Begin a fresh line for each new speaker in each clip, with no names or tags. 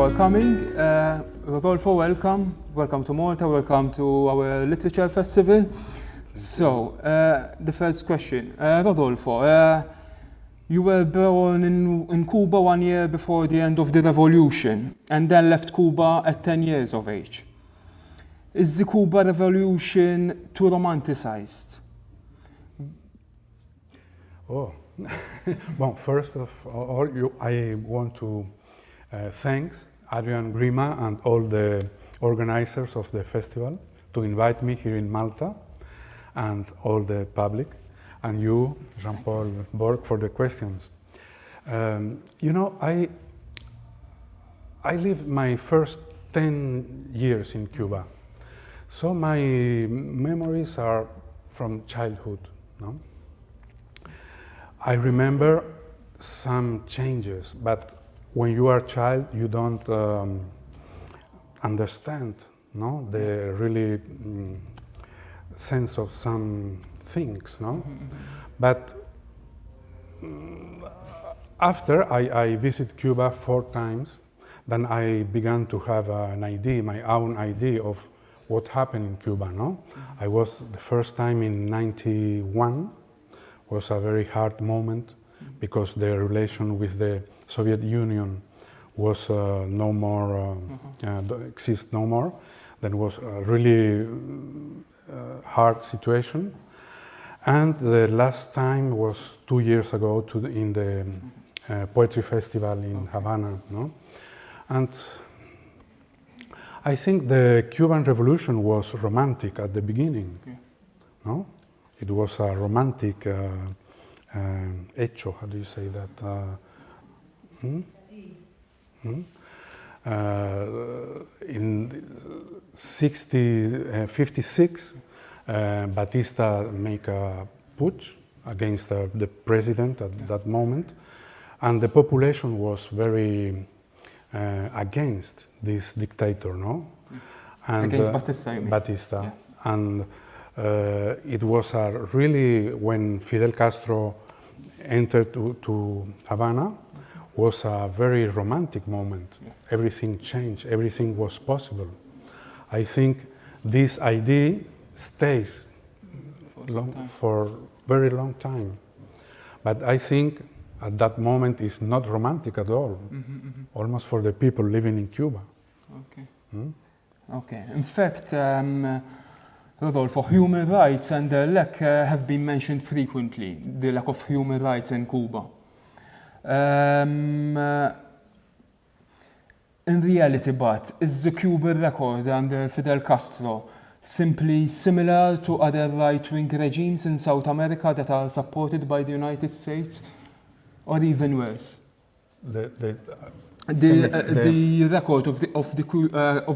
for coming. Rodolfo, welcome. Welcome to Malta. Welcome to our literature festival. So, the first question. Rodolfo, you were born in Cuba 1 year before the end of the revolution and then left Cuba at 10 years of age. Is the Cuba revolution too romanticized?
Oh, well, first of all, I want to thank Adrian Grima and all the organizers of the festival to invite me here in Malta and all the public, and you, Jean-Paul Borg, for the questions. You know, I lived my first 10 years in Cuba, so my memories are from childhood. No? I remember some changes, but when you are a child, you don't understand, no, the really sense of some things, no. But after I visited Cuba 4 times, then I began to have an idea, my own idea of what happened in Cuba, no. I was the first time in '91. Was a very hard moment because the relation with the Soviet Union was no more, exist no more. That was a really hard situation. And the last time was 2 years ago in the Poetry Festival in Havana. No? And I think the Cuban Revolution was romantic at the beginning. No? It was a romantic hecho, how do you say that? In 56, Batista make a putsch against the president at that moment, and the population was very against this dictator, no? And,
against Batista, you mean?
Batista.
Yeah.
And it was really, when Fidel Castro entered to Havana, was a very romantic moment. Yeah. Everything changed, everything was possible. I think this idea stays for a very long time. But I think at that moment it's not romantic at all, almost for the people living in Cuba.
Okay. Okay. In fact, Rodolfo, human rights and the lack have been mentioned frequently, the lack of human rights in Cuba. In reality, but is the Cuban record under Fidel Castro simply similar to other right-wing regimes in South America that are supported by the United States, or even worse? The record of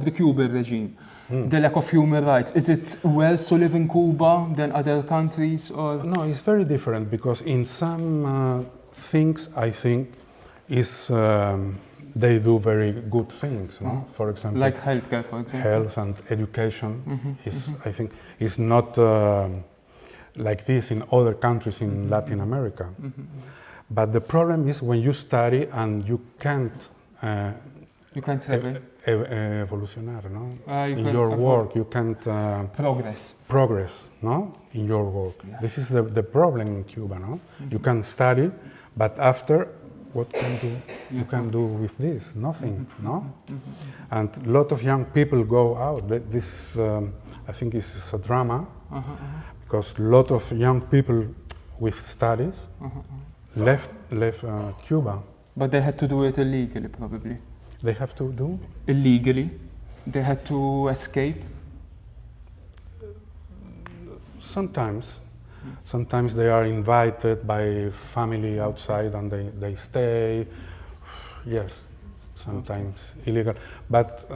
the Cuban regime. The lack of human rights. Is it worse to live in Cuba than other countries? Or?
No, it's very different because in some things I think they do very good things. No? For example,
like healthcare, for example.
Health and education I think is not like this in other countries in Latin America. But the problem is when you study and you can't evolucionar, no? In your work, you can't progress, no? In your work. Yeah. This is the problem in Cuba, no? You can study, but after, what you can do with this? Nothing, no? And a lot of young people go out. This is, I think, this is a drama because a lot of young people with studies left Cuba.
But they had to do it illegally, probably.
They have to do?
Illegally. They had to escape?
Sometimes. Sometimes they are invited by family outside and they stay. Yes, sometimes illegal. But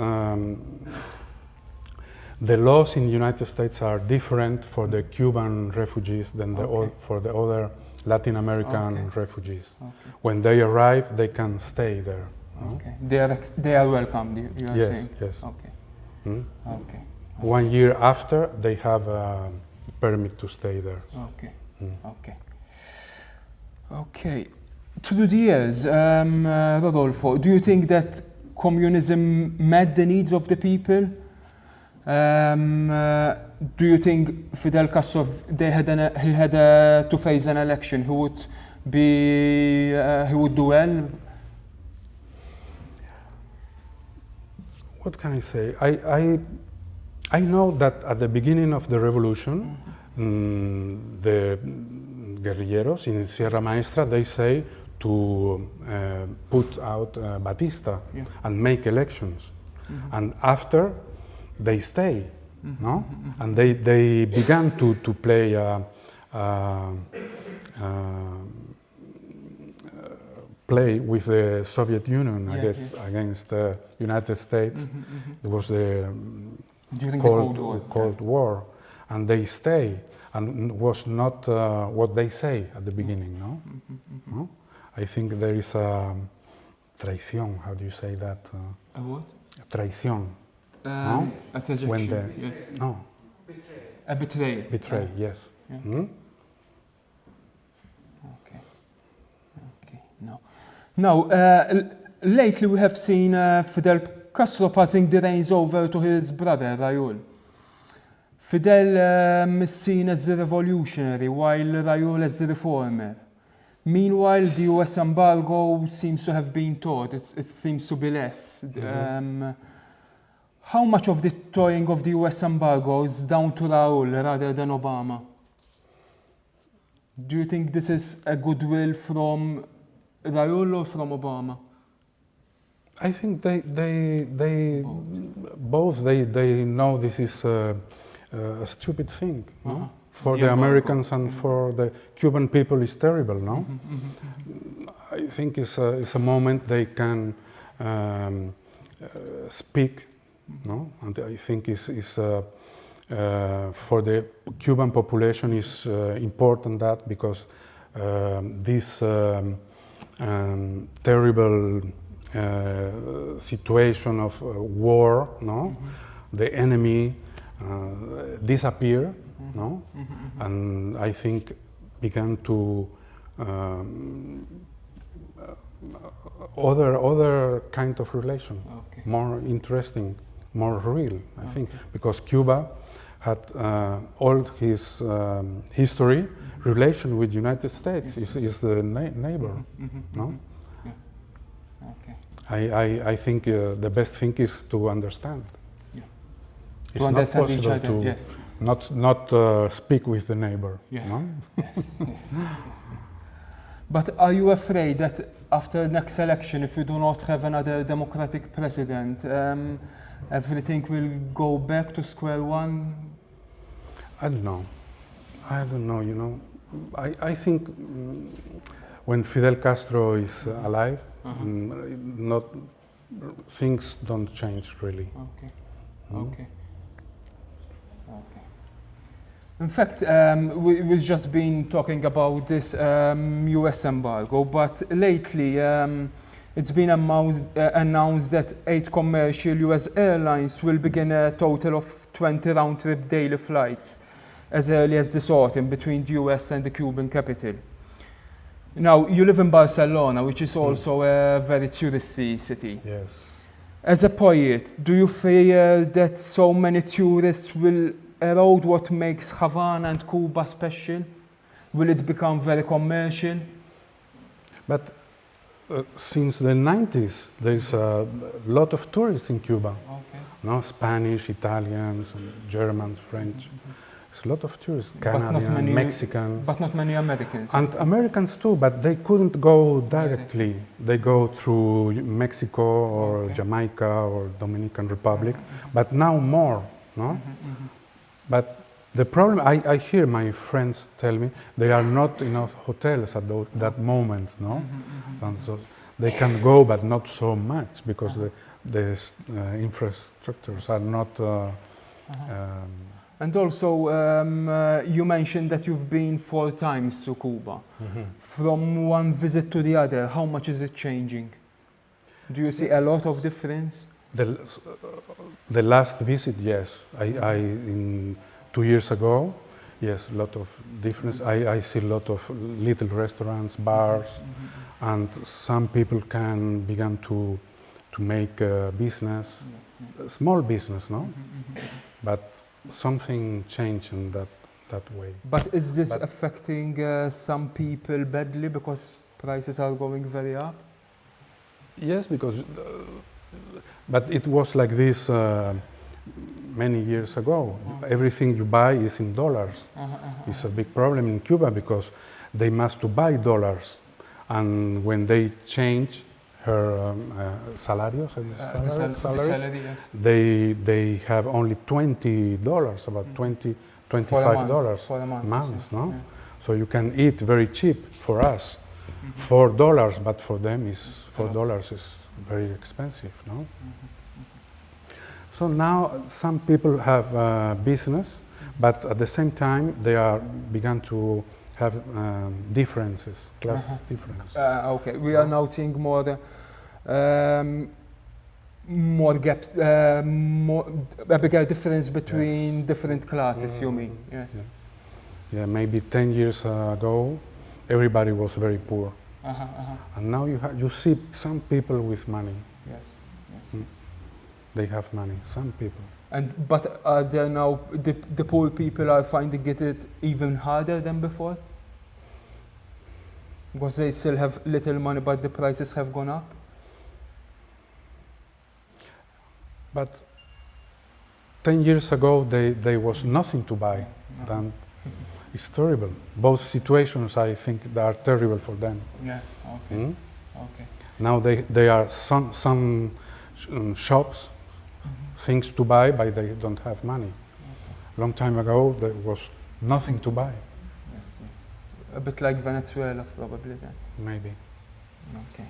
the laws in the United States are different for the Cuban refugees than for the other Latin American refugees. When they arrive, they can stay there.
Okay. They are welcomed, you are saying?
Yes.
Okay. Okay.
1 year after, they have a permit to stay there.
Okay. Okay. Okay. Through the years, Rodolfo, do you think that communism met the needs of the people? Do you think Fidel Castro, he had to face an election, he would do well?
What can I say? I know that at the beginning of the revolution, the guerrilleros in Sierra Maestra, they say to put out Batista and make elections. And after, they stay, no? And they began to play play with the Soviet Union against the United States. It was the
During
Cold War, and they stay, and was not what they say at the beginning, no? No? I think there is a traición. How do you say that?
A what?
Traición.
No? A trajectory.
When the no.
A betrayal.
Betray. Yes.
Yeah. Okay. Okay. No. Now, lately we have seen Fidel Castro passing the reins over to his brother Raúl. Fidel is seen as the revolutionary, while Raúl as the reformer. Meanwhile, the US embargo seems to have been taught. It seems to be less. How much of the toying of the US embargo is down to Raúl rather than Obama? Do you think this is a goodwill from Raúl or from Obama?
I think they both know this is a stupid thing, no? For the Americans and for the Cuban people is terrible, no? I think it's a moment they can speak, no? And I think is for the Cuban population is important that because this terrible situation of war, no, the enemy disappear, no, and I think began to other kind of relation, more interesting, more real. I think because Cuba had all his history relation with United States is the neighbor, no.
Okay.
I think the best thing is to understand.
Yeah.
It's
To understand each other,
to
yes.
not speak with the neighbor.
Yeah.
No?
Yes. But are you afraid that after next election, if you do not have another democratic president, everything will go back to square one?
I don't know. You know, I think when Fidel Castro is alive, not things don't change really.
Okay. Okay. Okay. In fact, we've just been talking about this US embargo, but lately it's been announced that 8 commercial US airlines will begin a total of 20 round-trip daily flights as early as this autumn between the US and the Cuban capital. Now, you live in Barcelona, which is also a very touristy city.
Yes.
As a poet, do you fear that so many tourists will erode what makes Havana and Cuba special? Will it become very commercial?
But since the 90s, there's a lot of tourists in Cuba.
Okay.
No, Spanish, Italians, Germans, French. It's a lot of tourists, Canadian, Mexican.
But not many Americans.
And Americans too, but they couldn't go directly. They go through Mexico or Jamaica or Dominican Republic, but now more, no? But the problem, I hear my friends tell me, there are not enough hotels at that moment, no? And so they can go, but not so much because the infrastructures are not.
And also, you mentioned that you've been 4 times to Cuba. From one visit to the other, how much is it changing? Do you see a lot of difference?
The last visit, yes. In 2 years ago, yes, a lot of difference. I see a lot of little restaurants, bars, and some people can begin to to make a business, a small business, no? But something changed in that way.
But is this affecting some people badly because prices are going very up?
Yes, because, but it was like this many years ago. Everything you buy is in dollars. It's a big problem in Cuba because they must to buy dollars, and when they change her salarios,
Salary, yes.
they have only $20, about $25
For a month,
months, no?
Yeah.
So you can eat very cheap for us, $4, but for them is $4 is very expensive, no? So now some people have business, but at the same time they are begun to have differences, class differences.
Okay, we are now seeing more gaps, a bigger difference between different classes. You mean? Yes.
Yeah, maybe 10 years ago, everybody was very poor, and now you see some people with money.
Yes.
They have money. Some people.
But are there now the poor people are finding it even harder than before? Because they still have little money, but the prices have gone up.
But 10 years ago, there was nothing to buy. Then it's terrible. Both situations, I think, they are terrible for them.
Yeah. Okay. Okay.
Now they are some shops, things to buy, but they don't have money. Long time ago, there was nothing to buy.
Yes. A bit like Venezuela, probably then.
Maybe.
Okay.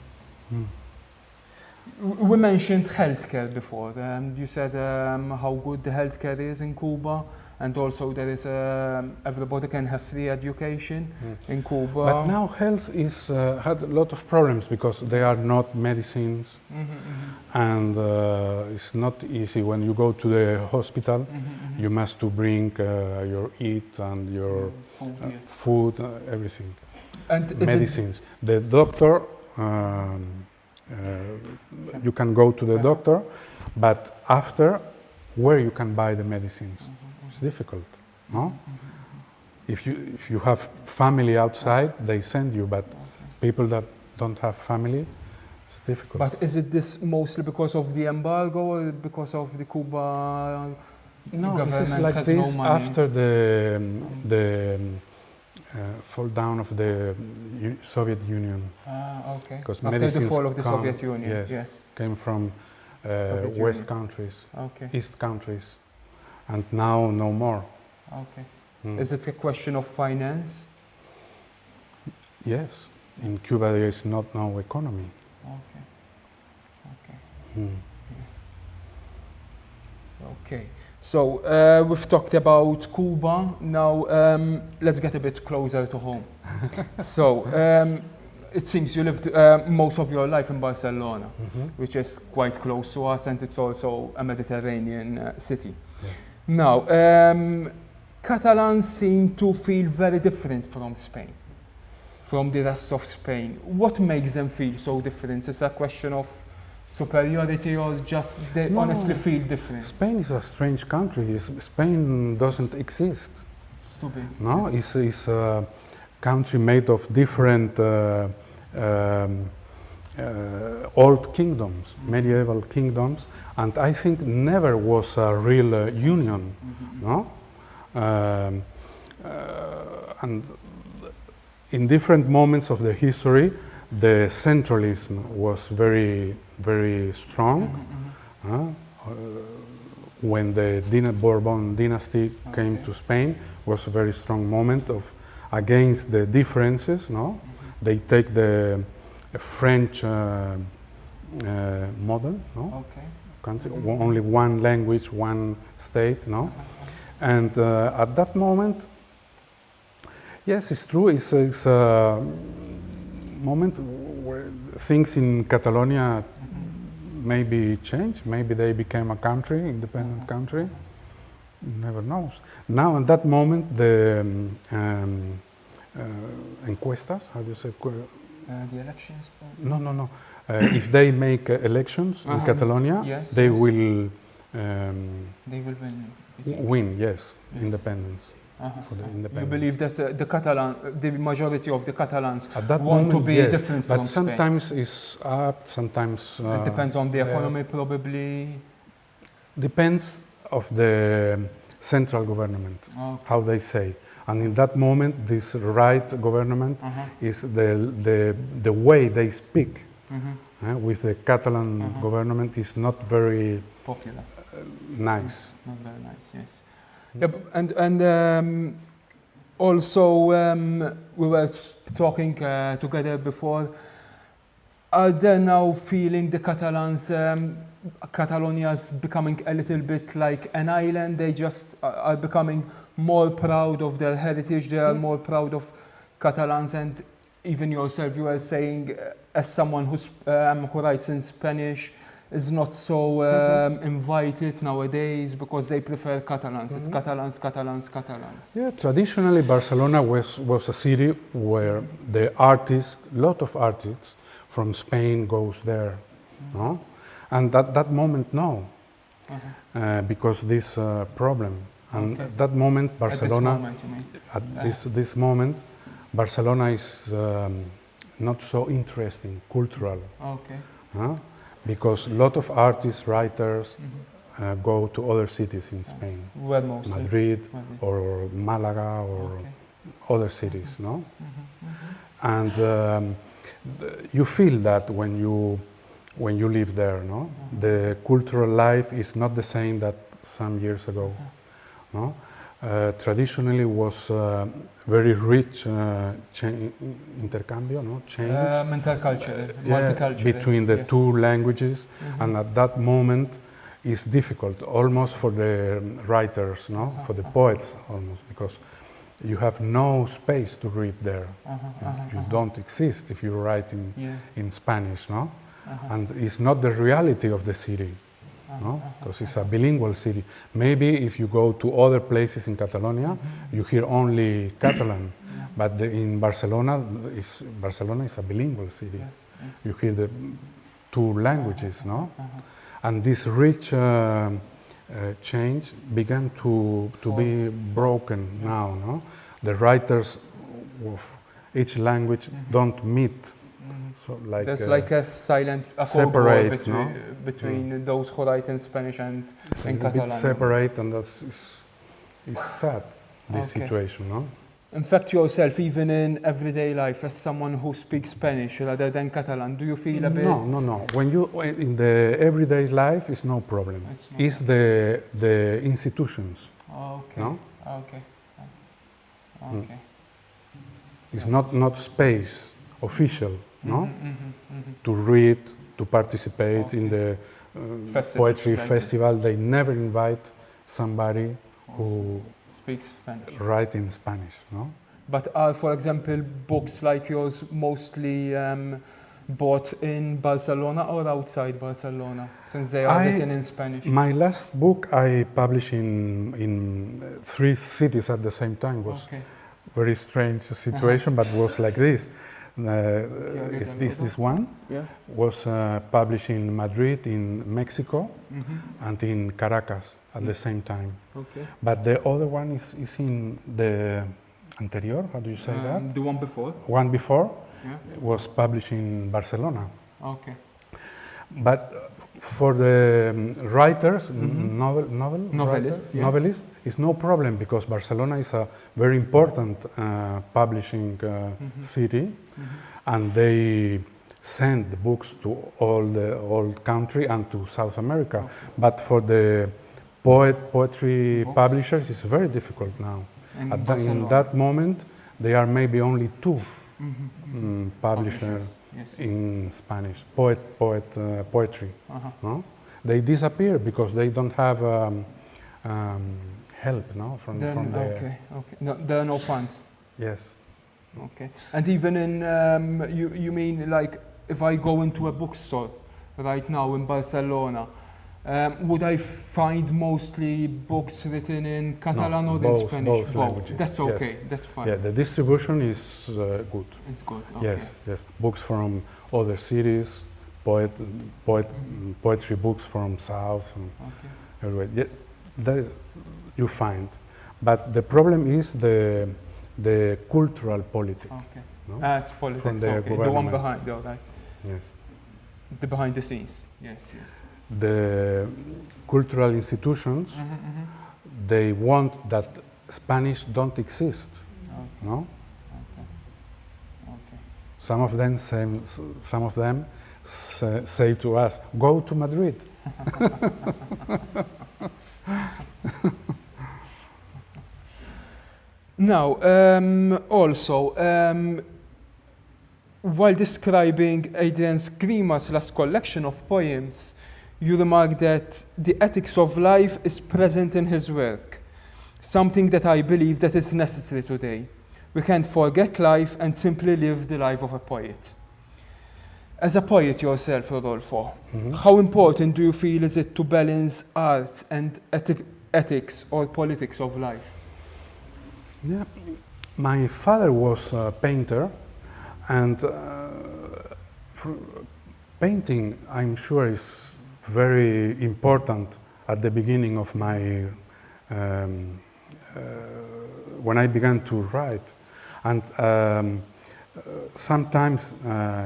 We mentioned healthcare before. You said how good the healthcare is in Cuba, and also there is everybody can have free education in Cuba.
But now health is had a lot of problems because there are not medicines, and it's not easy when you go to the hospital. You must to bring your eat and your food, everything,
and
medicines. The doctor. You can go to the doctor, but after, where you can buy the medicines? It's difficult, no? If you have family outside, they send you, but people that don't have family, it's difficult.
But is it this mostly because of the embargo or because of the Cuba government
this is like
has
this
no money?
after the fall down of the Soviet Union.
Okay.
Because
After the fall of the Soviet Union, yes.
Came from West countries,
Okay.
East countries, and now no more.
Okay. Is it a question of finance?
Yes. In Cuba there is not no economy.
Okay. Okay. Yes. Okay. So we've talked about Cuba. Now let's get a bit closer to home. So it seems you lived most of your life in Barcelona, which is quite close to us, and it's also a Mediterranean city.
Yeah.
Now, Catalans seem to feel very different from Spain, from the rest of Spain. What makes them feel so different? Is it a question of superiority or just they honestly feel different?
Spain is a strange country. Spain doesn't exist.
It's too big.
No, it's a country made of different old kingdoms, medieval kingdoms, and I think never was a real union. No, and in different moments of the history, the centralism was very, very strong. When the Bourbon dynasty came to Spain, was a very strong moment of against the differences. No, they take the French model. No, country, only one language, one state. No, and at that moment, yes, it's true. It's a moment where things in Catalonia maybe changed. Maybe they became a country, independent country. Never knows. Now, at that moment, the encuestas, how do you say?
The elections?
No. if they make elections in Catalonia,
Yes,
they
yes.
will
They will win.
win, yes,
Yes.
independence. For the
You
independence.
believe that the majority of the Catalans
At that
want
moment,
to be
yes,
different
but
from Spain?
sometimes it's up, sometimes
It depends on the
they have-
economy, probably.
depends of the central government,
Okay.
how they say. And in that moment, this right government is the way they speak with the Catalan government is not very
Popular.
nice.
Not very nice, yes. Yeah, and also we were talking together before. Are they now feeling the Catalans, Catalonia's becoming a little bit like an island? They just are becoming more proud of their heritage. They are more proud of Catalans, and even yourself, you were saying, as someone who writes in Spanish, is not so invited nowadays because they prefer Catalans. It's Catalans, Catalans, Catalans.
Yeah, traditionally Barcelona was a city where the artists, lot of artists from Spain goes there, no? And at that moment, no, because this problem. And at that moment, Barcelona,
At
this moment, Barcelona is not so interesting, cultural.
Okay.
Because a lot of artists, writers go to other cities in Spain,
Where mostly?
Madrid or Malaga or other cities, no? And you feel that when you live there, no? The cultural life is not the same that some years ago, no? Traditionally was very rich intercambio, no? Change.
Intercultural, multicultural.
Between the two languages, and at that moment it's difficult, almost for the writers, no? For the poets, almost, because you have no space to read there. You don't exist if you write in Spanish, no? And it's not the reality of the city. No, because it's a bilingual city. Maybe if you go to other places in Catalonia, you hear only Catalan, but in Barcelona is a bilingual city. You hear the two languages, no? And this rich change began to be broken now, no? The writers of each language don't meet. So like
there's like a silent
separate
between those who write in Spanish and in Catalan.
Separate, and that's is sad, this situation, no?
In fact, yourself, even in everyday life, as someone who speaks Spanish rather than Catalan, do you feel a bit?
No. When in the everyday life, it's no problem. It's the institutions.
Okay.
No?
Okay.
It's not space official, no? To read, to participate in the poetry festival. They never invite somebody who
speaks Spanish.
Write in Spanish, no?
But are, for example, books like yours mostly bought in Barcelona or outside Barcelona, since they are written in Spanish?
My last book I published in 3 cities at the same time. Was very strange situation, but was like this. Is this one?
Yeah.
Was published in Madrid, in Mexico, and in Caracas at the same time.
Okay.
But the other one is in the anterior, how do you say that?
The one before?
One before was published in Barcelona.
Okay.
But for the writers, novelists, it's no problem, because Barcelona is a very important publishing city, and they send the books to all the country and to South America. But for the poetry publishers, it's very difficult now. In that moment, there are maybe only 2 publishers in Spanish, poetry. No? They disappear because they don't have help, no, from the.
Okay. No, there are no funds.
Yes.
Okay. And even in you mean like if I go into a bookstore right now in Barcelona, would I find mostly books written in Catalan or in Spanish?
Both languages.
That's okay. That's fine.
Yeah, the distribution is good.
It's good. Okay.
Yes. Books from other cities, poet, poetry books from South and
Okay.
everywhere. Yeah, that is, you find. But the problem is the cultural politics.
Okay.
No?
It's politics.
From the
Okay. The one
government.
behind, all right.
Yes.
The behind the scenes. Yes. Yes.
The cultural institutions, they want that Spanish don't exist.
Okay.
No?
Okay. Okay.
Some of them say to us, "Go to Madrid."
Now, also, while describing Adrian Scrima's last collection of poems, you remark that the ethics of life is present in his work, something that I believe that is necessary today. We can't forget life and simply live the life of a poet. As a poet yourself, Rodolfo, how important do you feel is it to balance art and ethics or politics of life?
Yeah. My father was a painter, and painting, I'm sure, is very important at the beginning of my when I began to write. And sometimes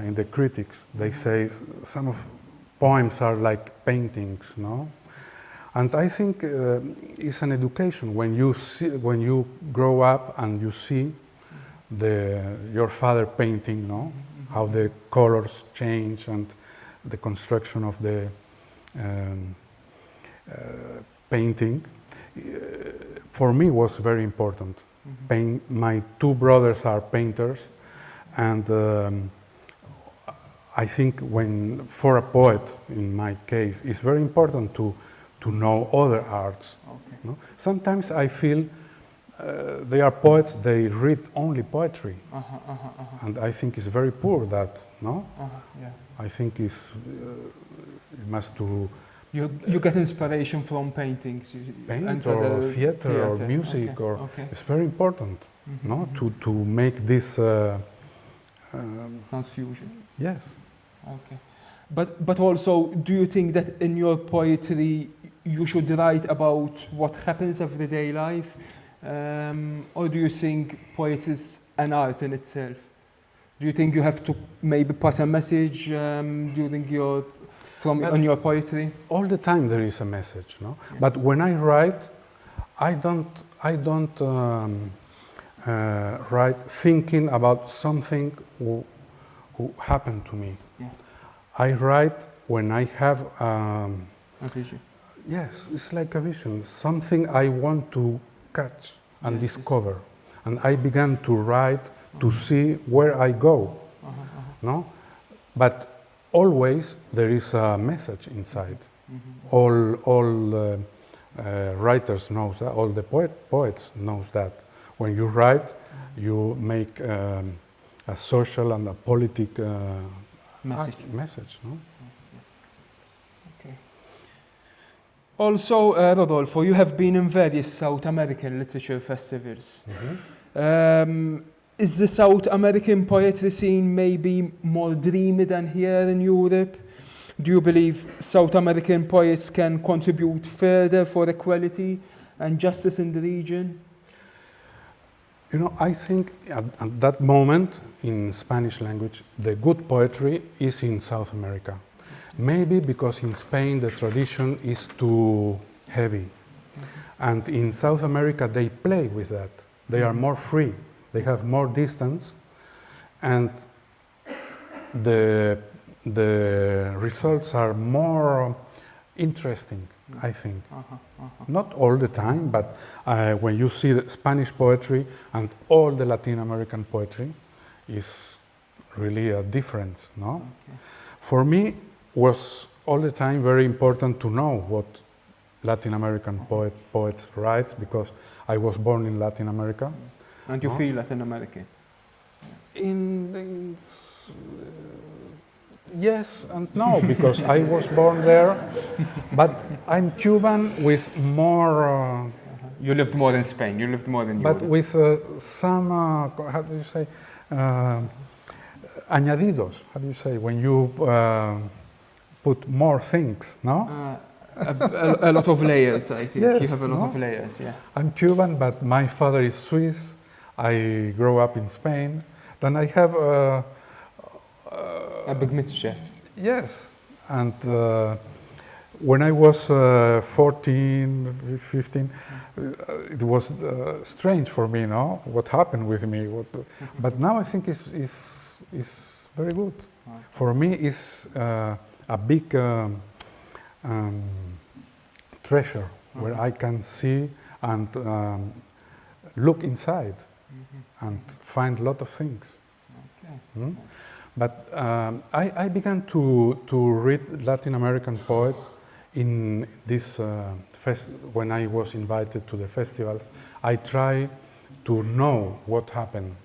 in the critics they say some of poems are like paintings, no? And I think it's an education when you grow up and you see your father painting, no? How the colors change and the construction of the painting. For me was very important. My two brothers are painters, and I think for a poet, in my case, it's very important to know other arts.
Okay.
No? Sometimes I feel they are poets, they read only poetry, and I think it's very poor that, no?
Yeah.
I think it must to
You get inspiration from paintings,
paint or theater or music,
okay.
or
Okay.
it's very important, no? To make this.
Transfusion.
Yes.
Okay. But also, do you think that in your poetry you should write about what happens everyday life, or do you think poetry is an art in itself? Do you think you have to maybe pass a message during your your poetry?
All the time there is a message, no?
Yes.
But when I write, I don't write thinking about something who happened to me.
Yeah.
I write when I have.
A vision.
Yes, it's like a vision, something I want to catch and discover. And I began to write to see where I go, no? But always there is a message inside. All writers know that, all the poets knows that. When you write, you make a social and a political message, no?
Also, Rodolfo, you have been in various South American literature festivals. Is the South American poetry scene maybe more dreamy than here in Europe? Do you believe South American poets can contribute further for equality and justice in the region?
You know, I think at that moment in Spanish language, the good poetry is in South America. Maybe because in Spain the tradition is too heavy. And in South America they play with that. They are more free. They have more distance. And the results are more interesting, I think. Not all the time, but when you see the Spanish poetry and all the Latin American poetry, is really a difference, no?
Okay.
For me, was all the time very important to know what Latin American poets write, because I was born in Latin America.
And you feel Latin American?
Yes and no, because I was born there, but I'm Cuban with more.
You lived more in Spain. You lived more in Europe.
But with some, how do you say, añadidos? How do you say when you put more things, no?
A lot of layers, I think.
Yes,
You have a lot
no?
of layers, yeah.
I'm Cuban, but my father is Swiss. I grew up in Spain. Then I have
A big mixture.
yes, and when I was 14, 15, it was strange for me, no? What happened with me? But now I think it's very good. For me, it's a big treasure where I can see and look inside and find a lot of things.
Okay.
Mm? But I began to read Latin American poets in this when I was invited to the festivals. I try to know what happened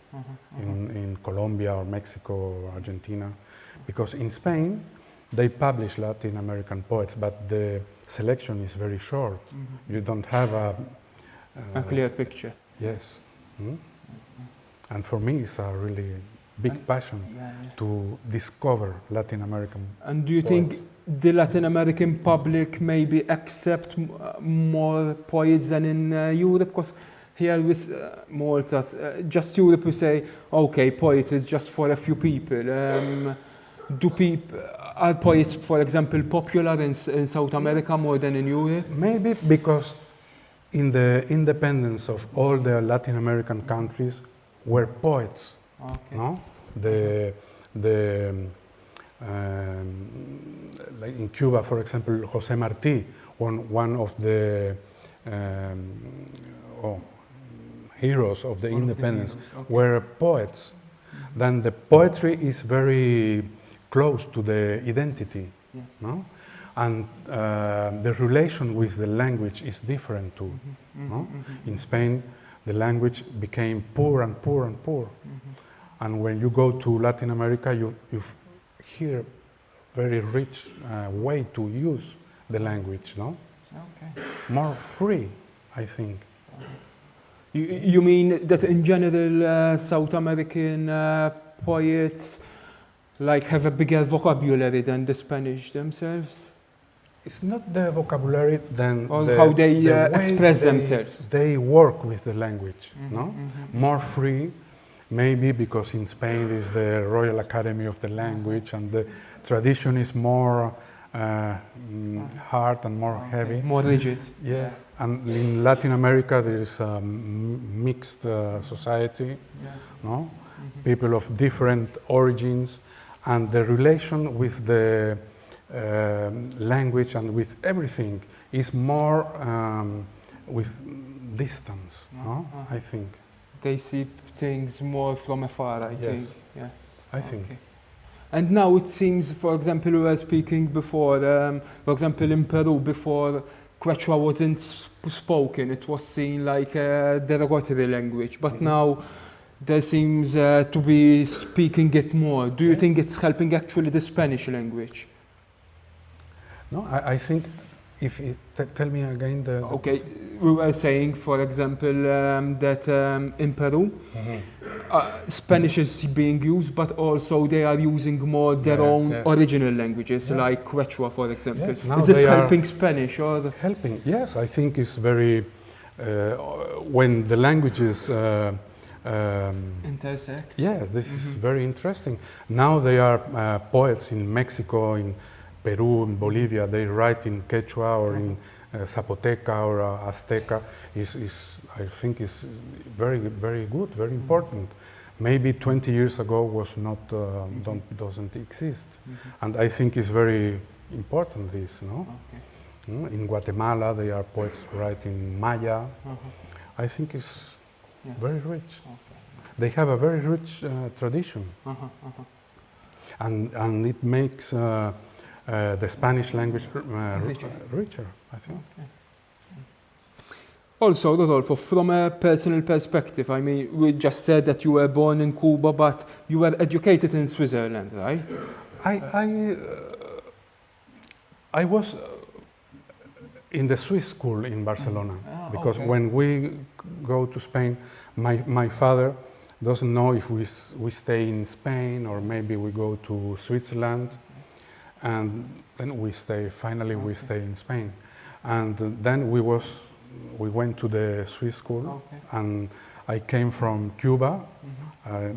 in Colombia or Mexico or Argentina, because in Spain they publish Latin American poets, but the selection is very short. You don't have a
clear picture.
yes. Mm? And for me, it's a really big passion to discover Latin American
And do you
poets.
think the Latin American public maybe accept more poets than in Europe? Because here with Malta, just Europe, we say, okay, poetry is just for a few people. Are poets, for example, popular in South America more than in Europe?
Maybe because in the independence of all the Latin American countries were poets.
Okay.
No, like in Cuba, for example, José Martí, one of the heroes of the independence, were poets. Then the poetry is very close to the identity, no? And the relation with the language is different too. No? In Spain, the language became poor and poor and poor. And when you go to Latin America, you hear very rich way to use the language, no?
Okay.
More free, I think.
You mean that in general South American poets like have a bigger vocabulary than the Spanish themselves?
It's not the vocabulary than
Or
the,
how they
the way
express themselves.
They work with the language, no? More free, maybe because in Spain is the Royal Academy of the Language and the tradition is more hard and more heavy.
More rigid.
Yes, and in Latin America there is a mixed society, no? People of different origins, and the relation with the language and with everything is more with distance, no? I think.
They see things more from afar, I think. Yeah.
I think.
Okay. And now it seems, for example, we were speaking before, for example, in Peru, before Quechua wasn't spoken, it was seen like a derogatory language. But now there seems to be speaking it more. Do you think it's helping actually the Spanish language?
No, I think if it, tell me again the
Okay, we were saying, for example, that in Peru, Spanish is being used, but also they are using more their own original languages, like Quechua, for example.
Yes, now
is this
they are
helping Spanish or
helping? Yes, I think it's very when the languages
intersect.
yes, this is very interesting. Now they are poets in Mexico, in Peru, in Bolivia. They write in Quechua or in Zapoteca or Azteca. I think is very, very good, very important. Maybe 20 years ago was not doesn't exist, and I think it's very important. This, no.
Okay.
In Guatemala, they are poets writing Maya. I think it's very rich. They have a very rich tradition, and it makes the Spanish language richer, I think.
Okay. Also, Rodolfo, from a personal perspective, I mean, we just said that you were born in Cuba, but you were educated in Switzerland, right?
I was in the Swiss school in Barcelona, because when we go to Spain, my father doesn't know if we stay in Spain or maybe we go to Switzerland. and then we stay. Finally, we stay in Spain, and then we went to the Swiss school, and I came from Cuba.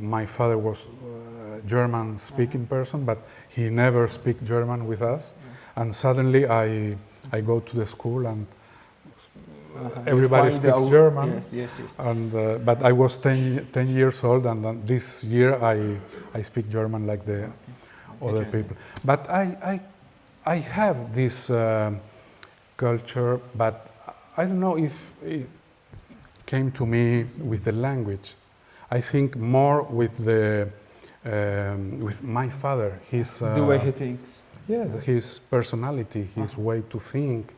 My father was a German-speaking person, but he never speak German with us. And suddenly, I go to the school and. Everybody speaks German,
yes.
and but I was 10 years old, and then this year I speak German like the other people. But I have this culture, but I don't know if it came to me with the language. I think more with my father, his
the way he thinks.
Yeah, his personality, his way to think.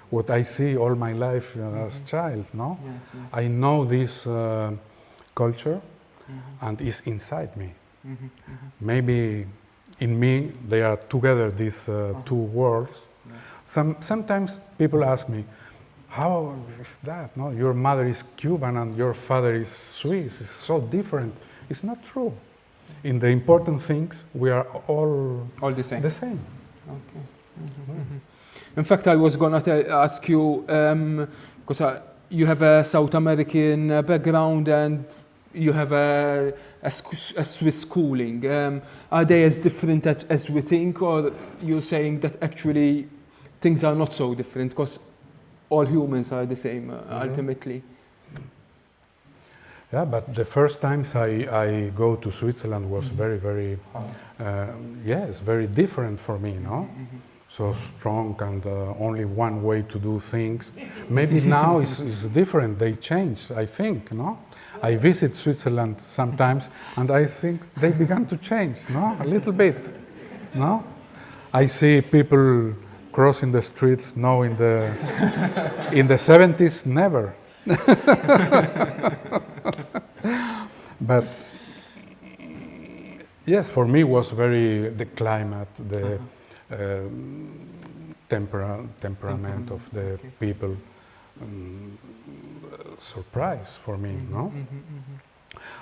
What I see all my life as child, no?
Yes.
I know this culture, and it's inside me. Maybe in me they are together, these two worlds. Sometimes people ask me, how is that? No, your mother is Cuban and your father is Swiss. It's so different. It's not true. In the important things, we are all
the same. Okay. In fact, I was going to ask you, because you have a South American background and you have a Swiss schooling. Are they as different as we think, or you're saying that actually things are not so different because all humans are the same ultimately?
Yeah, but the first times I go to Switzerland was very, very, very different for me, no? So strong and only one way to do things. Maybe now it's different, they change, I think, no? I visit Switzerland sometimes and I think they began to change, no? A little bit, no? I see people crossing the streets, no, in the 70s, never. But yes, for me was the climate, the temperament of the people, surprise for me, no?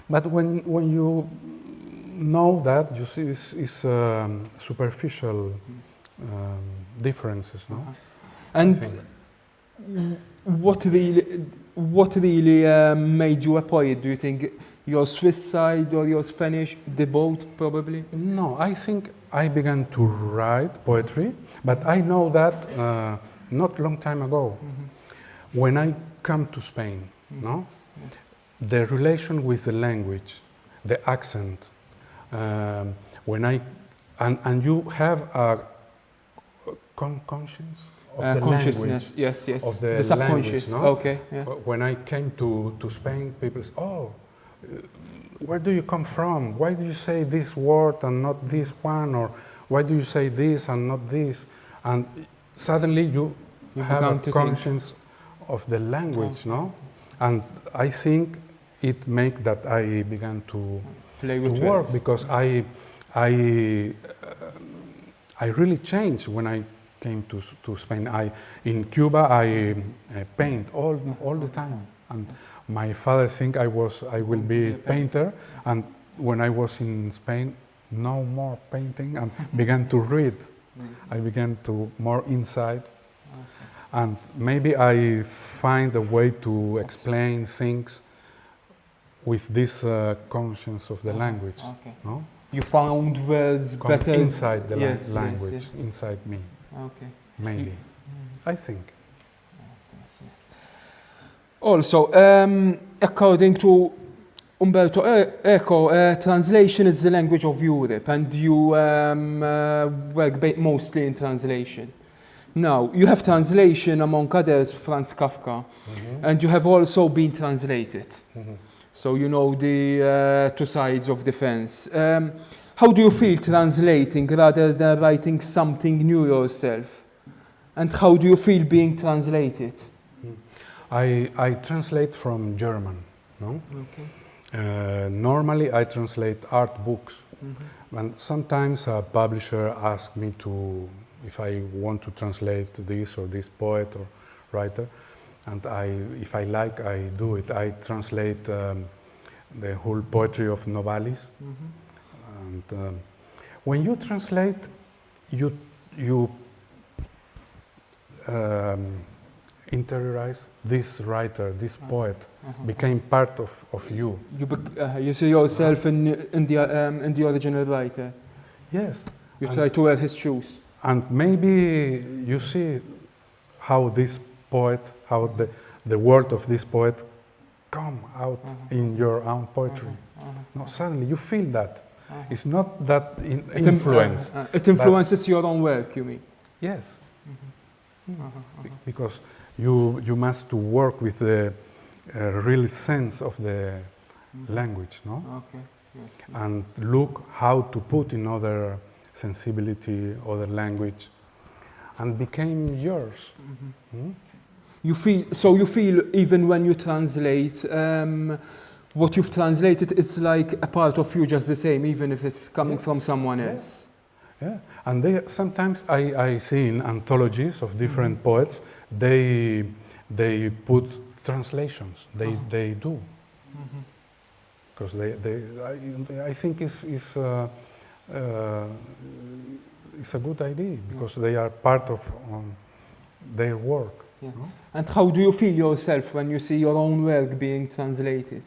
But when you know that, you see it's superficial differences, no?
And what really made you a poet? Do you think your Swiss side or your Spanish, the both probably?
No, I think I began to write poetry, but I know that not long time ago. When I come to Spain, no, the relation with the language, the accent, when and you have a conscience of the
consciousness,
language,
yes,
of the
subconscious.
language, no?
Okay. Yeah.
When I came to Spain, people say, "Oh, where do you come from? Why do you say this word and not this one? Or why do you say this and not this?" And suddenly you have a conscience of the language, no? And I think it makes that I began to
play with
work
words.
because I really changed when I came to Spain. In Cuba I paint all the time, and my father think I will be a painter, and when I was in Spain, no more painting, and began to read. I began to more inside, and maybe I find a way to explain things with this conscience of the language. No?
You found words better
inside the language, inside me.
Okay.
Mainly, I think.
Also, according to Umberto Eco, translation is the language of Europe, and you work mostly in translation. Now, you have translation, among others, Franz Kafka, and you have also been translated. So you know the two sides of the fence. How do you feel translating rather than writing something new yourself? And how do you feel being translated?
I translate from German, no?
Okay.
Normally I translate art books, and sometimes a publisher asks me if I want to translate this or this poet or writer, and if I like, I do it. I translate the whole poetry of Novalis, and when you translate, you interiorize this writer, this poet, became part of you.
You see yourself in the original writer.
Yes.
You try to wear his shoes.
And maybe you see how this poet, how the word of this poet come out in your own poetry. No, suddenly you feel that. It's not that influence.
It influences your own work, you mean?
Yes. Because you must to work with the real sense of the language, no?
Okay. Yes.
And look how to put in other sensibility, other language, and became yours.
You feel even when you translate, what you've translated is like a part of you, just the same, even if it's coming from someone else.
Yeah, and sometimes I see in anthologies of different poets, they put translations. They do because I think it's a good idea because they are part of their work.
Yeah.
No?
And how do you feel yourself when you see your own work being translated?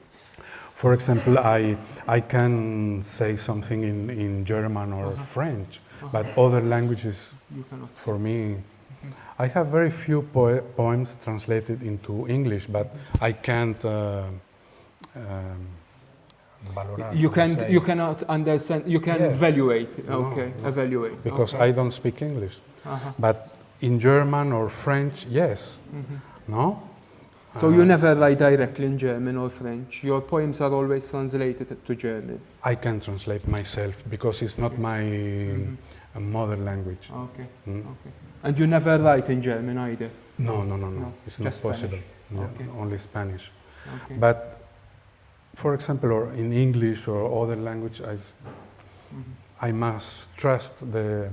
For example, I can say something in German or French, but other languages,
You cannot.
for me, I have very few poems translated into English, but I can't valorar.
You cannot understand. You can
Yes.
evaluate.
No,
Okay,
no.
evaluate.
Because
okay.
I don't speak English. But in German or French, yes. No?
So you never write directly in German or French. Your poems are always translated to German.
I can translate myself because it's not my mother language.
Okay. Okay. And you never write in German either.
No.
No,
It's not
just
possible.
Spanish.
No,
Okay.
only Spanish.
Okay.
But for example, or in English or other language, I must trust the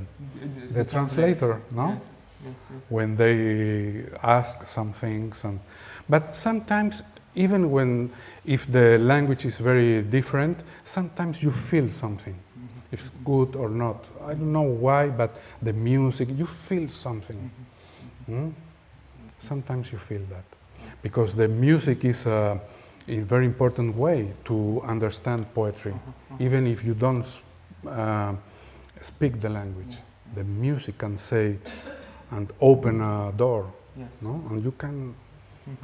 translator, no?
Yes. Yes.
When they ask some things, but sometimes even if the language is very different, sometimes you feel something. If it's good or not, I don't know why, but the music, you feel something. Sometimes you feel that because the music is a very important way to understand poetry, even if you don't speak the language. The music can say and open a door, no? And you can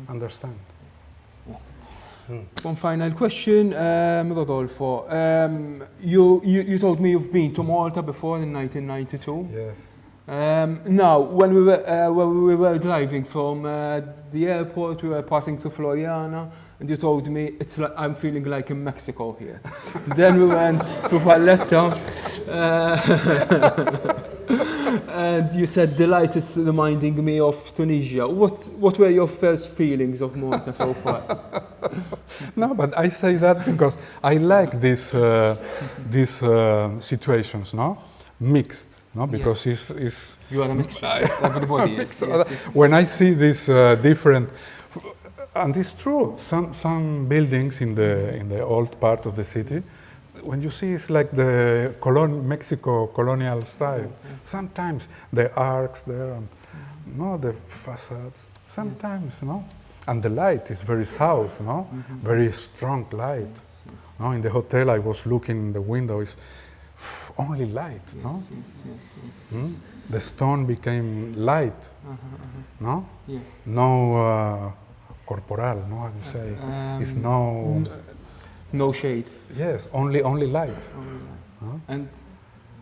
understand.
Yes. One final question, Rodolfo. You told me you've been to Malta before in 1992.
Yes.
Now, when we were driving from the airport, we were passing through Floriana, and you told me it's like I'm feeling like in Mexico here. Then we went to Valletta, and you said the light is reminding me of Tunisia. What were your first feelings of Malta so far?
No, but I say that because I like these situations, no, mixed, no, because it's
You are a mixture. Everybody is. Yes.
when I see this different, and it's true. Some buildings in the old part of the city, when you see it's like the Mexico colonial style. Sometimes the arcs there, and no, the facades. Sometimes, no, and the light is very south, no, very strong light. No, in the hotel I was looking in the window, it's only light, no. The stone became light, no, no corporal, no, how do you say? It's
No shade.
Yes, only light.
And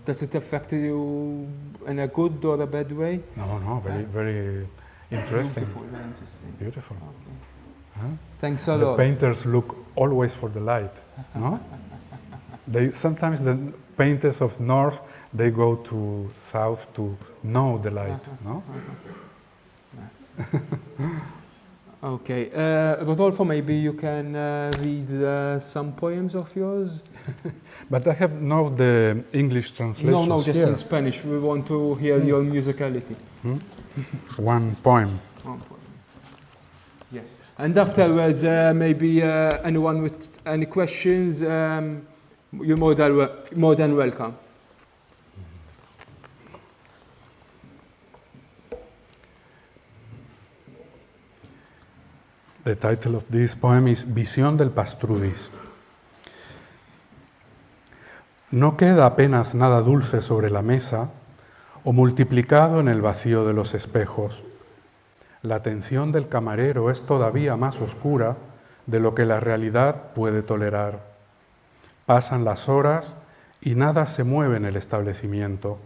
does it affect you in a good or a bad way?
No, very interesting.
Beautiful, very interesting.
Beautiful.
Okay. Thanks a
The
lot.
painters look always for the light, no? Sometimes the painters of north, they go to south to know the light, no?
Okay, Rodolfo, maybe you can read some poems of yours?
But I have no the English translations
No, just
here.
in Spanish. We want to hear your musicality.
One poem.
One poem. Yes. And afterwards, maybe anyone with any questions, you're more than welcome.
The title of this poem is Visión del Pastrudis. No queda apenas nada dulce sobre la mesa o multiplicado en el vacío de los espejos. La atención del camarero es todavía más oscura de lo que la realidad puede tolerar. Pasan las horas y nada se mueve en el establecimiento.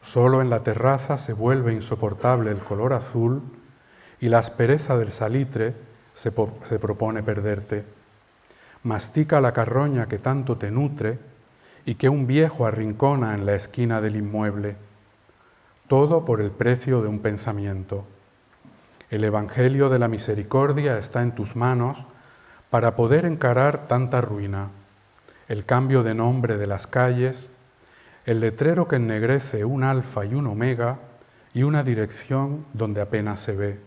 Solo en la terraza se vuelve insoportable el color azul y la aspereza del salitre se propone perderte. Mastica la carroña que tanto te nutre y que un viejo arrincona en la esquina del inmueble. Todo por el precio de un pensamiento. El Evangelio de la Misericordia está en tus manos para poder encarar tanta ruina. El cambio de nombre de las calles, el letrero que ennegrece un alfa y un omega y una dirección donde apenas se ve.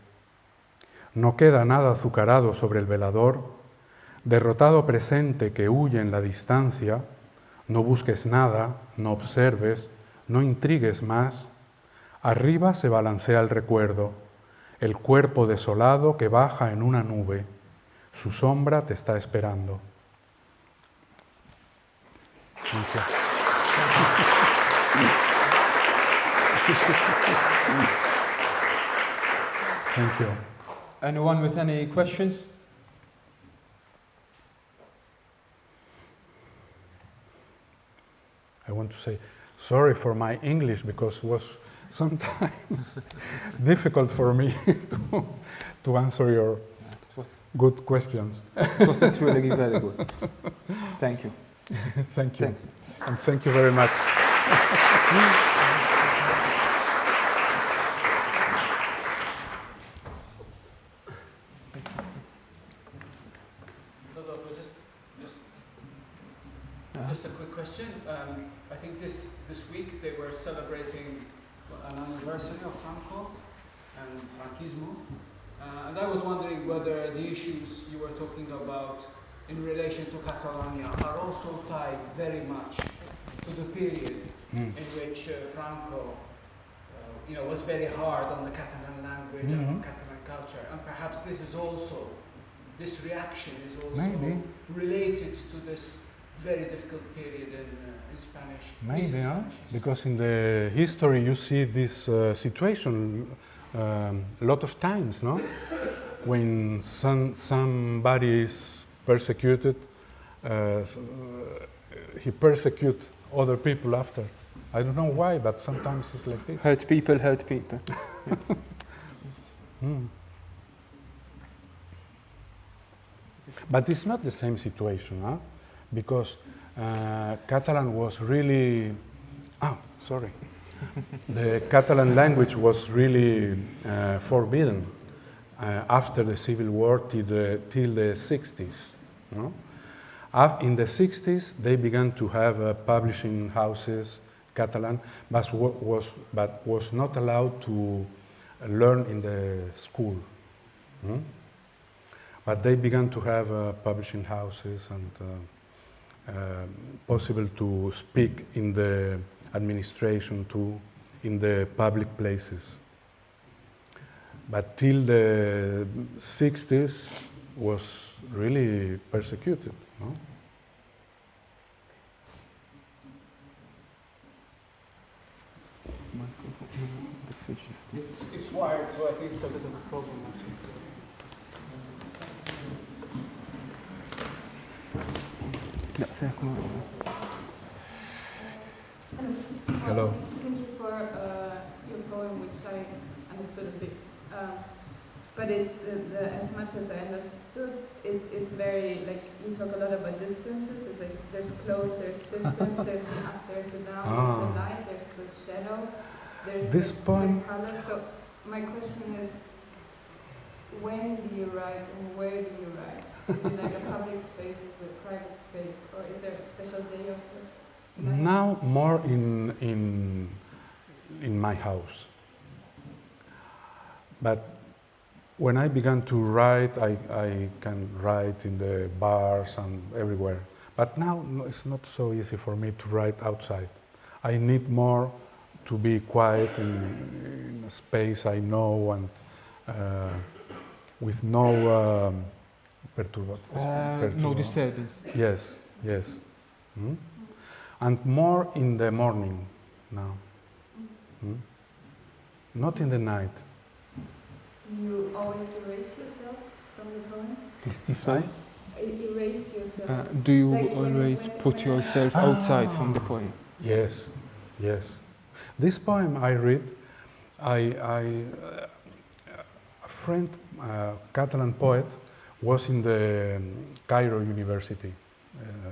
No queda nada azucarado sobre el velador, derrotado presente que huye en la distancia. No busques nada, no observes, no intrigues más. Arriba se balancea el recuerdo, el cuerpo desolado que baja en una nube. Su sombra te está esperando. Thank you. Thank you.
Anyone with any questions?
I want to say sorry for my English because it was sometimes difficult for me to answer your good questions.
It was actually very good. Thank you.
Thank you.
Thanks.
And thank you very much.
Rodolfo, just a quick question. I think this week they were celebrating an anniversary of Franco and Franquismo, and I was wondering whether the issues you were talking about in relation to Catalonia are also tied very much to the period in which Franco, was very hard on the Catalan language and on Catalan culture, and perhaps this reaction is also
Maybe.
related to this very difficult period in Spanish.
Maybe, huh? Because in the history you see this situation a lot of times, no? When somebody is persecuted, he persecutes other people after. I don't know why, but sometimes it's like this.
Hurt people, hurt people.
But it's not the same situation, huh? Because Catalan was really, the Catalan language was really forbidden after the Civil War till the 60s. No? In the 60s, they began to have publishing houses, Catalan, but was not allowed to learn in the school. But they began to have publishing houses and possible to speak in the administration too, in the public places. But till the 60s was really persecuted. No?
It's wired, so I think it's a bit of a problem.
Hello.
Thank you for your poem, which I understood a bit. But as much as I understood, it's very, like, you talk a lot about distances. It's like there's close, there's distance, there's the up, there's the down, there's the light, there's the shadow, there's
This
the
poem-
color. So my question is, when do you write and where do you write? Is it like a public space, is it a private space, or is there a special day of the night?
Now more in my house. But when I began to write, I can write in the bars and everywhere. But now it's not so easy for me to write outside. I need more to be quiet in a space I know and with no
No disturbance.
Yes, yes. Mm? And more in the morning now. Mm? Not in the night.
Do you always erase yourself from the poems?
If I?
Erase yourself.
Do you
Like
always put
when
yourself outside from the poem?
Yes, yes. This poem I read, a friend, Catalan poet, was in the Cairo University,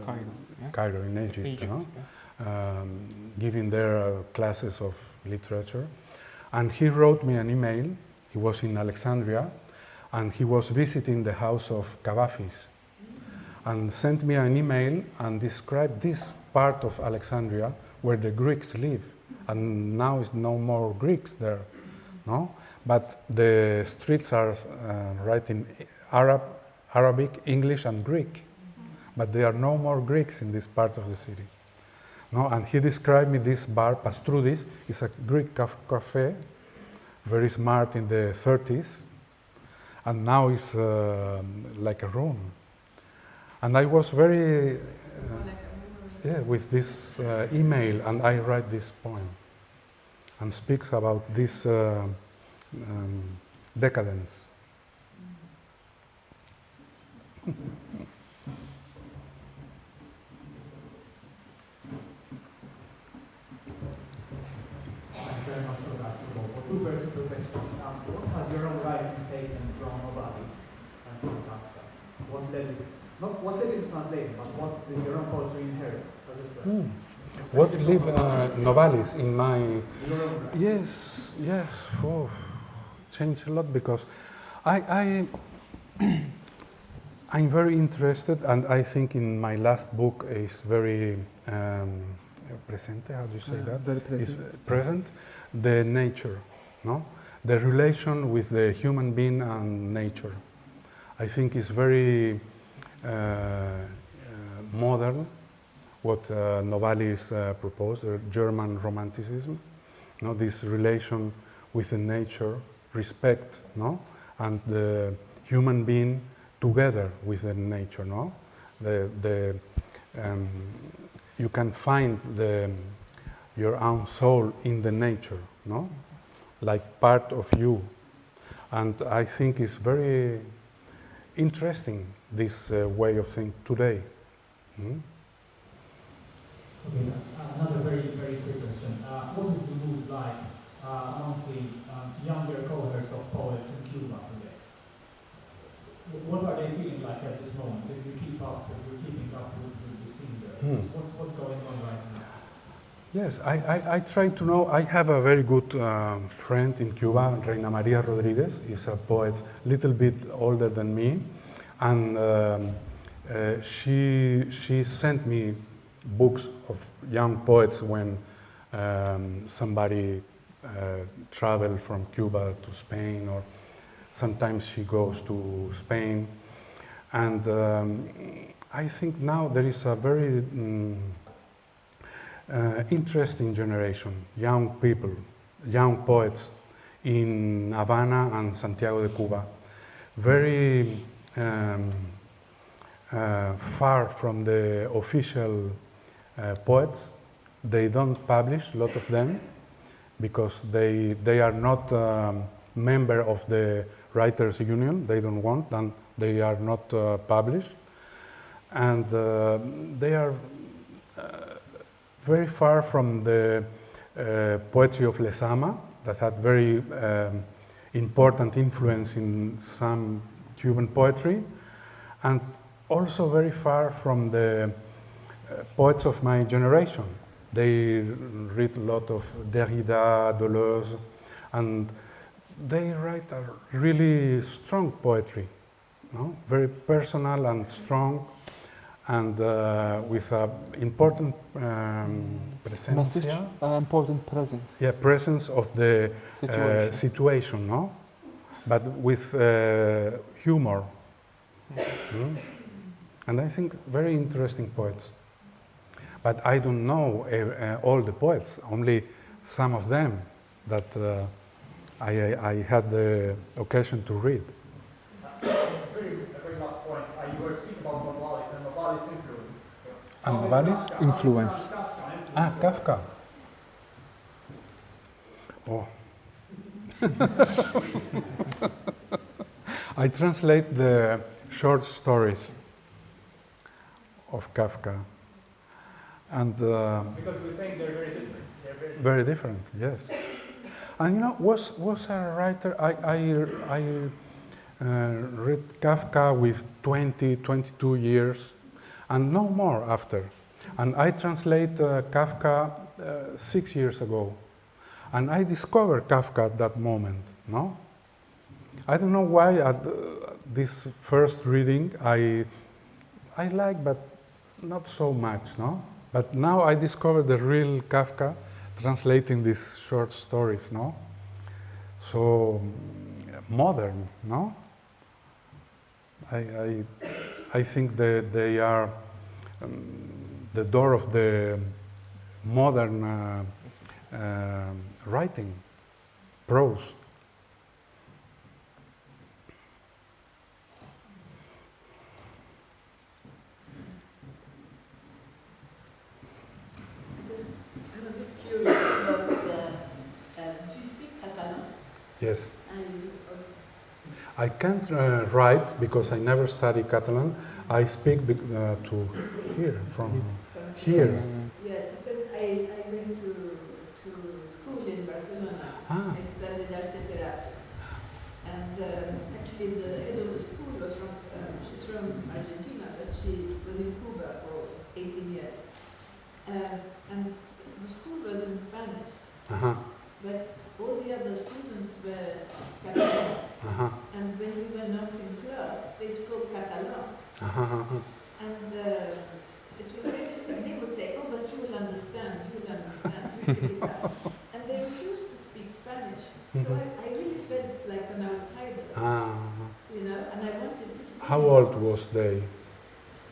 Cairo, yeah?
Cairo in Egypt,
Egypt,
no?
yeah.
Giving their classes of literature. And he wrote me an email. He was in Alexandria, and he was visiting the house of Cavafis, and sent me an email and described this part of Alexandria where the Greeks live. And now is no more Greeks there, no? But the streets are written Arabic, English, and Greek. But there are no more Greeks in this part of the city. No? And he described me this bar, Pastrudis, is a Greek cafe, very smart in the 30s, and now it's like a room. And I was very, with this email, and I write this poem, and speaks about this decadence.
Very much for that, Rodolfo. Two very simple questions. What has your own writing taken from Novalis and from Kafka? What led you to translate, but what did your own poetry inherit, as it were?
What live Novalis in my...
Your own writing.
Yes, yes. Oh, changed a lot because I'm very interested, and I think in my last book is very presente. How do you say that?
Very present.
Is present the nature, no? The relation with the human being and nature. I think is very modern. What Novalis proposed, German Romanticism, no? This relation with the nature, respect, no? And the human being together with the nature, no? You can find your own soul in the nature, no? Like part of you. And I think it's very interesting, this way of thinking today. Hmm?
Okay, that's another very, very quick question. What is the mood like amongst the younger cohorts of poets in Cuba today? What are they feeling like at this moment? If you're keeping up with the scene there, what's going on right now?
Yes, I try to know. I have a very good friend in Cuba, Reina Maria Rodriguez, is a poet, little bit older than me, and she sent me books of young poets when somebody travel from Cuba to Spain, or sometimes she goes to Spain, and I think now there is a very interesting generation, young people, young poets in Havana and Santiago de Cuba, very far from the official poets. They don't publish, a lot of them, because they are not member of the Writers' Union. They don't want, and they are not published. And they are very far from the poetry of Lezama, that had very important influence in some Cuban poetry, and also very far from the poets of my generation. They read a lot of Derrida, Deleuze, and they write a really strong poetry, no? Very personal and strong, and with an important
Message, important presence.
Yeah, presence of the
Situation.
situation, no? But with humor. Mm? And I think very interesting poets. But I don't know all the poets, only some of them that I had the occasion to read. And Novalis?
Influence.
Ah, Kafka. Oh. I translate the short stories of Kafka. And
Because we're saying they're very different. They're very
very different, yes. And you know, was a writer, I read Kafka with 20, 22 years, and no more after. And I translate Kafka 6 years ago. And I discovered Kafka at that moment, no? I don't know why at this first reading I like, but not so much, no? But now I discovered the real Kafka translating these short stories, no? So modern, no? I think that they are the door of the modern writing, prose.
I'm a bit curious about, do you speak Catalan?
Yes.
And,
I can't write because I never studied Catalan. I speak to here, from here.
yeah, because I went to school in Barcelona.
Ah.
I studied arte therapy. And actually the head of the school was she's from Argentina, but she was in Cuba for 18 years. And the school was in Spanish,
Uh-huh.
but all the other students were Catalan.
Uh-huh.
And when we were not in class, they spoke Catalan.
Uh-huh.
And it was very difficult. They would say, oh, but you will understand, you will understand, you will pick it up. And they refused to speak Spanish. So I really felt like an outsider,
Ah.
you know, and I wanted to stay.
How old was they?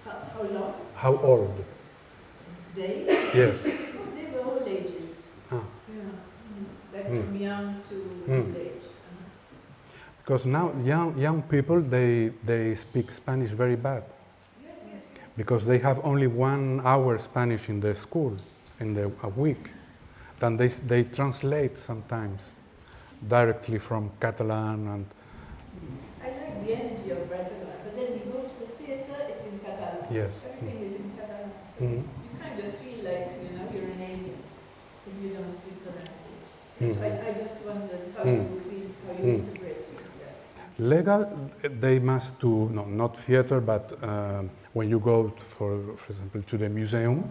How long?
How old?
They?
Yes.
Oh, they were all ages.
Ah.
Yeah. Like
Mm.
from young to
Mm.
old age.
Because now young people, they speak Spanish very bad.
Yes, yes.
Because they have only 1 hour Spanish in the school, in a week. Then they translate sometimes directly from Catalan and
I like the energy of Barcelona, but then you go to the theater, it's in Catalan.
yes.
Everything is in Catalan.
Mhm.
You kind of feel like, you know, you're an alien if you don't speak the language.
Mhm.
So I just wondered how
Mm.
you feel, how you
Mm.
integrate it.
Legal, they must do, no, not theater, but when you go, for example, to the museum,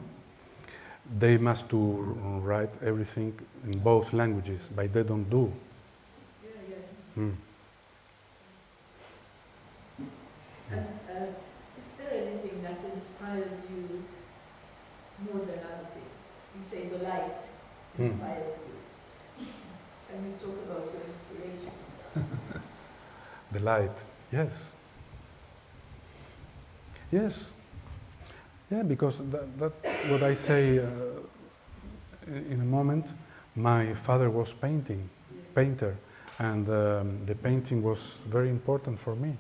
they must do write everything in both languages, but they don't do.
Yeah, yeah.
Mm.
And is there anything that inspires you more than other things? You say the light inspires you. Can you talk about your inspiration?
The light, yes. Yes. Yeah, because that what I say in a moment, my father was painter, and the painting was very important for me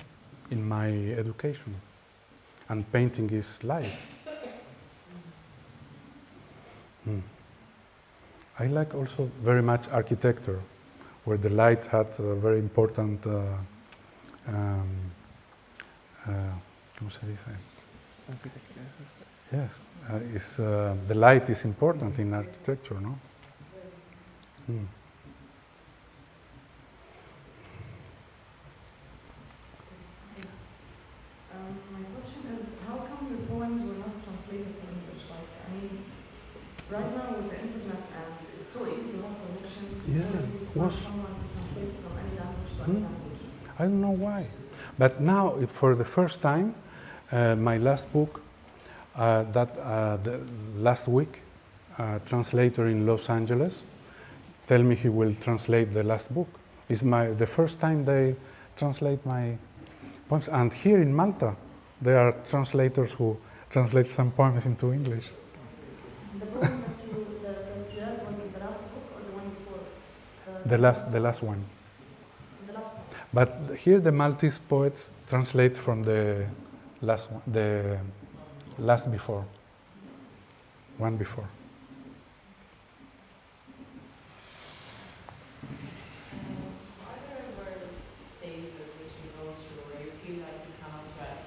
in my education. And painting is light. Mm. I like also very much architecture, where the light had a very important ¿cómo se dice? Yes, the light is important in architecture, no? Mm.
My question is, how come your poems were not translated to English? Like, I mean, right now with the internet and it's so easy to have connections, it's
Yeah,
so easy to find
was-
someone to translate from any language to any language.
I don't know why. But now, for the first time, my last book, the last week, translator in Los Angeles, tell me he will translate the last book. It's the first time they translate my poems. And here in Malta, there are translators who translate some poems into English.
The poem that you read, was it the last book or the one before?
The last one.
The last one.
But here the Maltese poets translate from the last one, the last before. one before.
Are there ever phases which you go through where you feel like you cannot write?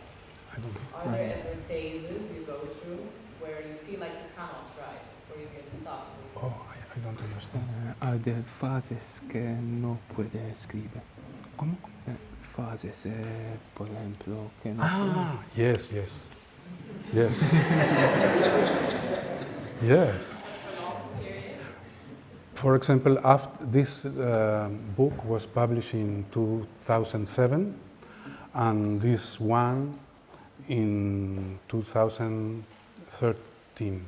I don't know.
Are there ever phases you go through where you feel like you cannot write, or you get stuck?
Oh, I don't understand.
Hay de fases que no puede escribir.
¿Cómo?
Fases, por ejemplo, que no
Ah, yes. Yes. Yes. For example, after this book was published in 2007, and this one in 2013.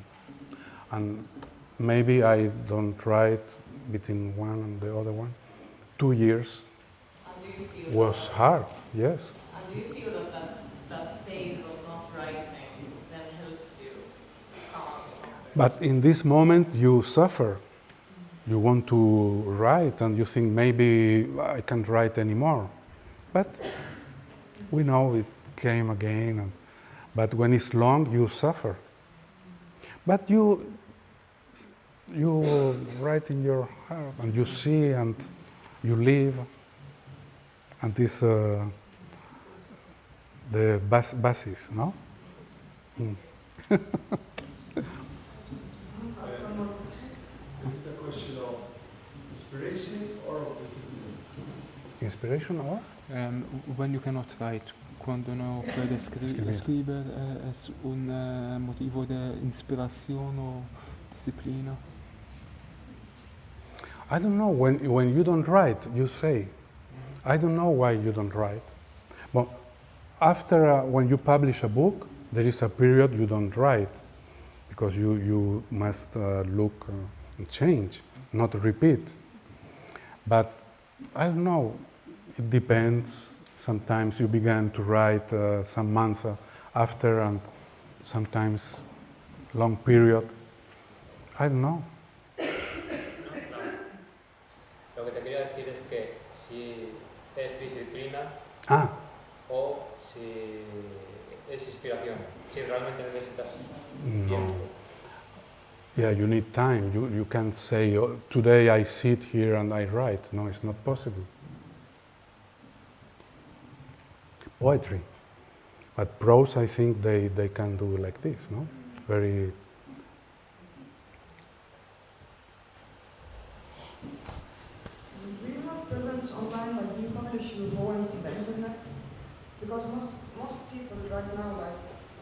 And maybe I don't write between one and the other one. 2 years
And do you feel
was hard, yes.
And do you feel that phase of not writing then helps you come out stronger?
But in this moment, you suffer. You want to write, and you think maybe I can't write anymore. But we know it came again. But when it's long, you suffer. But you write in your heart, and you see, and you live, and this the basis, no? Mm.
Is it a question of inspiration or of discipline?
Inspiration or?
When you cannot write, cuando no puedes escribir, ¿es un motivo de inspiración o disciplina?
I don't know. When you don't write, you say, I don't know why you don't write. But after, when you publish a book, there is a period you don't write, because you must look and change, not repeat. But I don't know, it depends. Sometimes you begin to write some months after, and sometimes long period. I don't know.
Lo que te quería decir es que si es disciplina o si es inspiración, si realmente necesitas tiempo.
Yeah, you need time. You can't say, oh, today I sit here and I write. No, it's not possible. Poetry. But prose, I think they can do like this, no? Very...
Do you have presence online, like do you publish your poems on the internet? Because most people right now, like,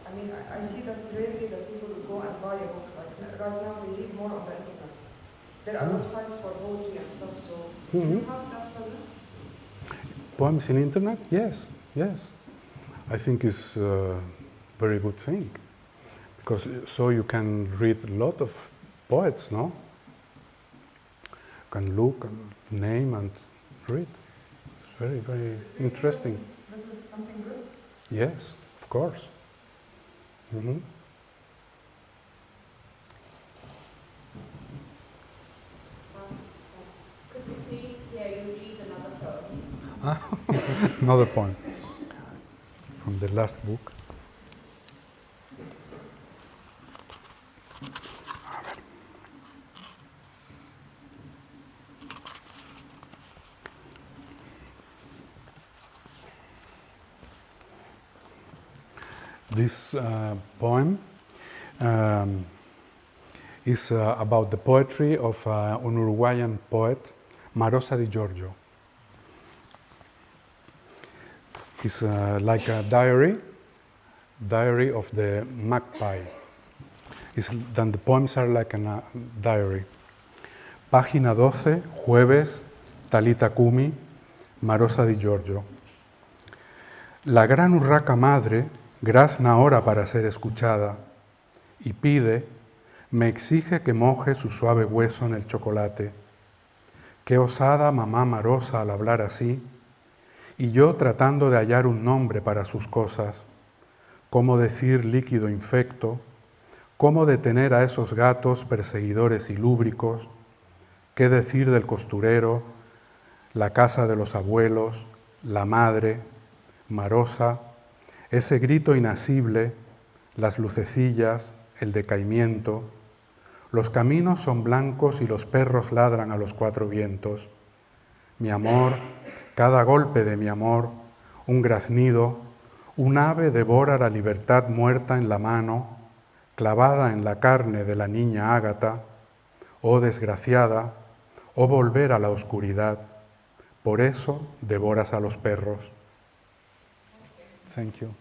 I mean, I see that rarely that people will go and buy a book. Like right now, they read more on the internet. There are websites for poetry and stuff. So do you have that presence?
Poems in internet? Yes. I think it's a very good thing, because so you can read a lot of poets, no? You can look and name and read. It's very, very interesting.
That is something good.
Yes, of course. Mm-hmm.
Could we please hear you read another poem?
Another poem from the last book. This poem is about the poetry of an Uruguayan poet, Marosa di Giorgio. It's like a diary of the magpie. Then the poems are like a diary. Página 12, jueves, Talita Kumi, Marosa di Giorgio. La gran urraca madre grazna ahora para ser escuchada y pide, me exige que moje su suave hueso en el chocolate. Qué osada mamá Marosa al hablar así, y yo tratando de hallar un nombre para sus cosas, cómo decir líquido infecto, cómo detener a esos gatos perseguidores y lúbricos, qué decir del costurero, la casa de los abuelos, la madre, Marosa, ese grito inasible, las lucecillas, el decaimiento, Los caminos son blancos y los perros ladran a los cuatro vientos. Mi amor, cada golpe de mi amor, un graznido, un ave devora la libertad muerta en la mano, clavada en la carne de la niña Ágata. Oh desgraciada, oh volver a la oscuridad, por eso devoras a los perros. Thank you.